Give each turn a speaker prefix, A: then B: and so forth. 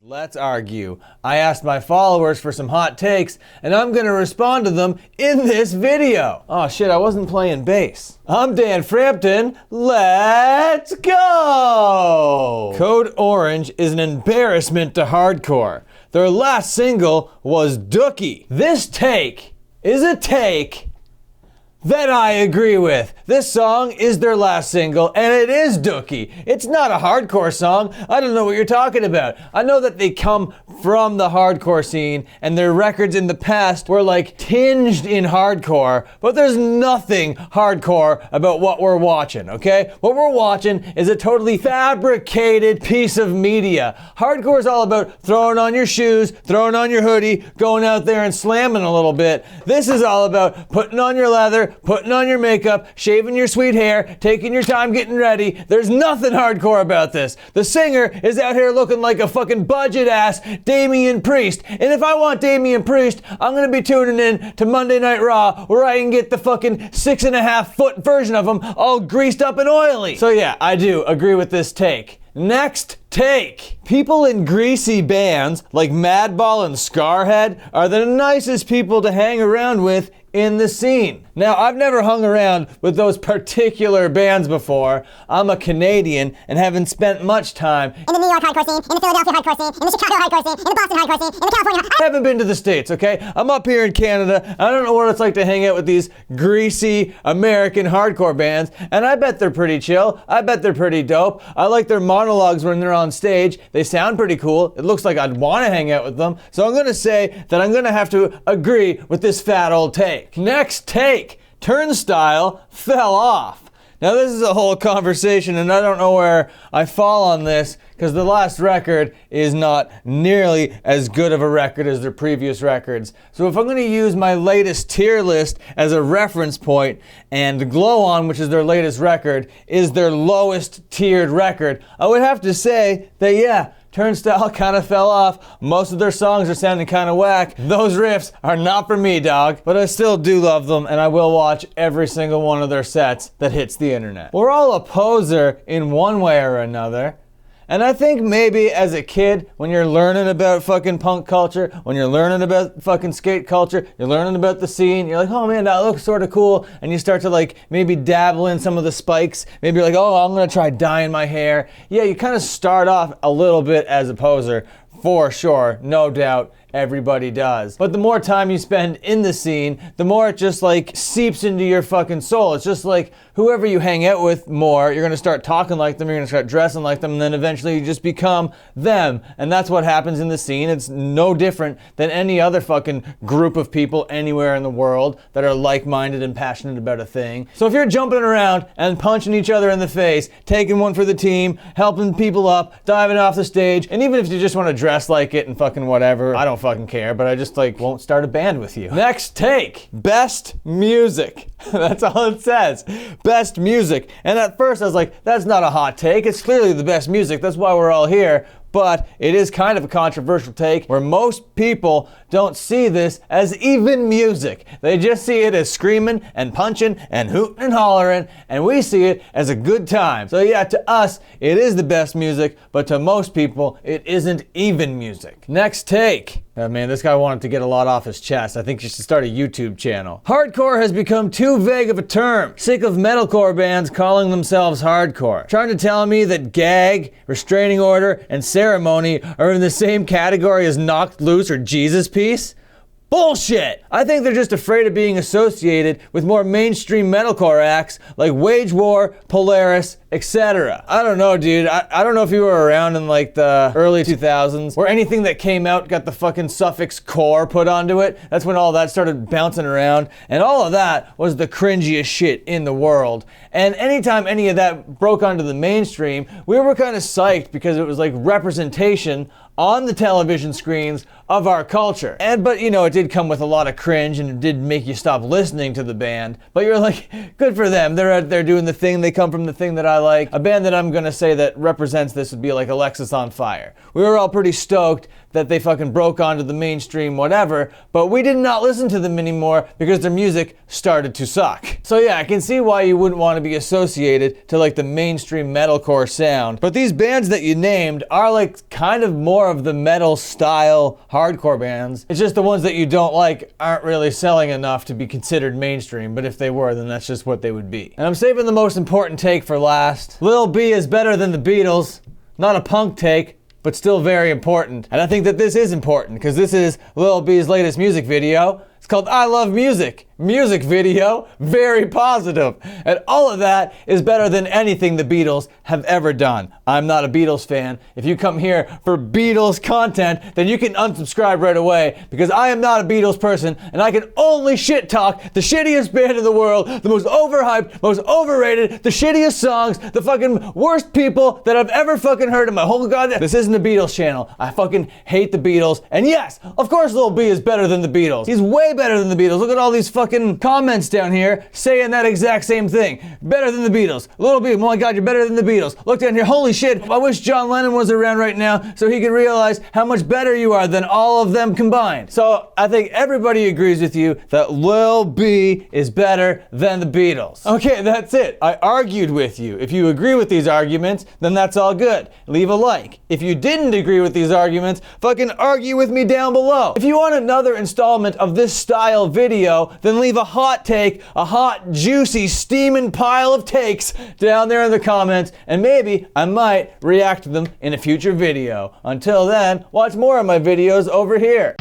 A: Let's argue. I asked my followers for some hot takes, and I'm gonna respond to them in this video. Oh shit, I wasn't playing bass. I'm Dan Frampton. Let's go! Code Orange is an embarrassment to hardcore. Their last single was Dookie. This take is a take that I agree with. This song is their last single, and it is Dookie. It's not a hardcore song. I don't know what you're talking about. I know that they come from the hardcore scene, and their records in the past were like tinged in hardcore, but there's nothing hardcore about what we're watching, okay? What we're watching is a totally fabricated piece of media. Hardcore is all about throwing on your shoes, throwing on your hoodie, going out there and slamming a little bit. This is all about putting on your leather, putting on your makeup, shaving your sweet hair, taking your time getting ready. There's nothing hardcore about this. The singer is out here looking like a fucking budget ass Damian Priest. And if I want Damian Priest, I'm gonna be tuning in to Monday Night Raw, where I can get the fucking 6.5 foot version of him all greased up and oily. So yeah, I do agree with this take. Next take. People in greasy bands like Madball and Scarhead are the nicest people to hang around with in the scene. Now, I've never hung around with those particular bands before. I'm a Canadian and haven't spent much time
B: in the New York hardcore scene, in the Philadelphia hardcore scene, in the Chicago hardcore scene, in the Boston hardcore scene, in the California.
A: I haven't been to the States, okay? I'm up here in Canada. I don't know what it's like to hang out with these greasy American hardcore bands, and I bet they're pretty chill. I bet they're pretty dope. I like their monologues when they're on stage. They sound pretty cool. It looks like I'd want to hang out with them. So I'm gonna say that I'm gonna have to agree with this fat old take. Next take. Turnstile fell off. Now this is a whole conversation, and I don't know where I fall on this, because the last record is not nearly as good of a record as their previous records. So if I'm going to use my latest tier list as a reference point, and Glow On, which is their latest record, is their lowest tiered record, I would have to say that yeah, Turnstile kind of fell off. Most of their songs are sounding kind of whack. Those riffs are not for me, dog. But I still do love them, and I will watch every single one of their sets that hits the internet. We're all a poser in one way or another. And I think maybe as a kid, when you're learning about fucking punk culture, when you're learning about fucking skate culture, you're learning about the scene, you're like, oh man, that looks sort of cool. And you start to like maybe dabble in some of the spikes. Maybe you're like, oh, I'm gonna try dyeing my hair. Yeah, you kind of start off a little bit as a poser, for sure, no doubt. Everybody does. But the more time you spend in the scene, the more it just like seeps into your fucking soul. It's just like whoever you hang out with more, you're gonna start talking like them, you're gonna start dressing like them, and then eventually you just become them. And that's what happens in the scene. It's no different than any other fucking group of people anywhere in the world that are like-minded and passionate about a thing. So if you're jumping around and punching each other in the face, taking one for the team, helping people up, diving off the stage, and even if you just wanna dress like it and fucking whatever, I don't fucking care, but I just like won't start a band with you. Next take. Best music. That's all it says. Best music. And at first I was like, that's not a hot take. It's clearly the best music. That's why we're all here. But it is kind of a controversial take where most people don't see this as even music. They just see it as screaming and punching and hooting and hollering, and we see it as a good time. So yeah, to us, it is the best music, but to most people, it isn't even music. Next take. Man, this guy wanted to get a lot off his chest. I think you should start a YouTube channel. Hardcore has become too vague of a term. Sick of metalcore bands calling themselves hardcore. Trying to tell me that gag, restraining order, and ceremony are in the same category as Knocked Loose or Jesus Piece? Bullshit! I think they're just afraid of being associated with more mainstream metalcore acts like Wage War, Polaris, etc. I don't know, dude. I don't know if you were around in like the early 2000s where anything that came out got the fucking suffix core put onto it. That's when all that started bouncing around, and all of that was the cringiest shit in the world. And anytime any of that broke onto the mainstream, we were kind of psyched because it was like representation on the television screens of our culture. But you know, it did come with a lot of cringe, and it did make you stop listening to the band. But you're like, good for them. They're out there doing the thing. They come from the thing that I like. A band that I'm gonna say that represents this would be like Alexis on Fire. We were all pretty stoked that they fucking broke onto the mainstream whatever, but we did not listen to them anymore because their music started to suck. So yeah, I can see why you wouldn't want to be associated to like the mainstream metalcore sound. But these bands that you named are like kind of more of the metal style hardcore bands. It's just the ones that you don't like aren't really selling enough to be considered mainstream, but if they were, then that's just what they would be. And I'm saving the most important take for last. Lil B is better than the Beatles. Not a punk take, but still very important. And I think that this is important because this is Lil B's latest music video. It's called I Love Music. Music video, very positive. And all of that is better than anything the Beatles have ever done. I'm not a Beatles fan. If you come here for Beatles content, then you can unsubscribe right away because I am not a Beatles person and I can only shit talk the shittiest band in the world, the most overhyped, most overrated, the shittiest songs, the fucking worst people that I've ever fucking heard in my whole goddamn. This isn't a Beatles channel. I fucking hate the Beatles. And yes, of course Lil B is better than the Beatles. He's way better than the Beatles. Look at all these fucking comments down here saying that exact same thing. Better than the Beatles. Lil B, oh my god, you're better than the Beatles. Look down here, holy shit, I wish John Lennon was around right now so he could realize how much better you are than all of them combined. So I think everybody agrees with you that Lil B is better than the Beatles. Okay, that's it. I argued with you. If you agree with these arguments, then that's all good. Leave a like. If you didn't agree with these arguments, fucking argue with me down below. If you want another installment of this style video, then leave a hot take, a hot, juicy, steaming pile of takes down there in the comments, and maybe I might react to them in a future video. Until then, watch more of my videos over here.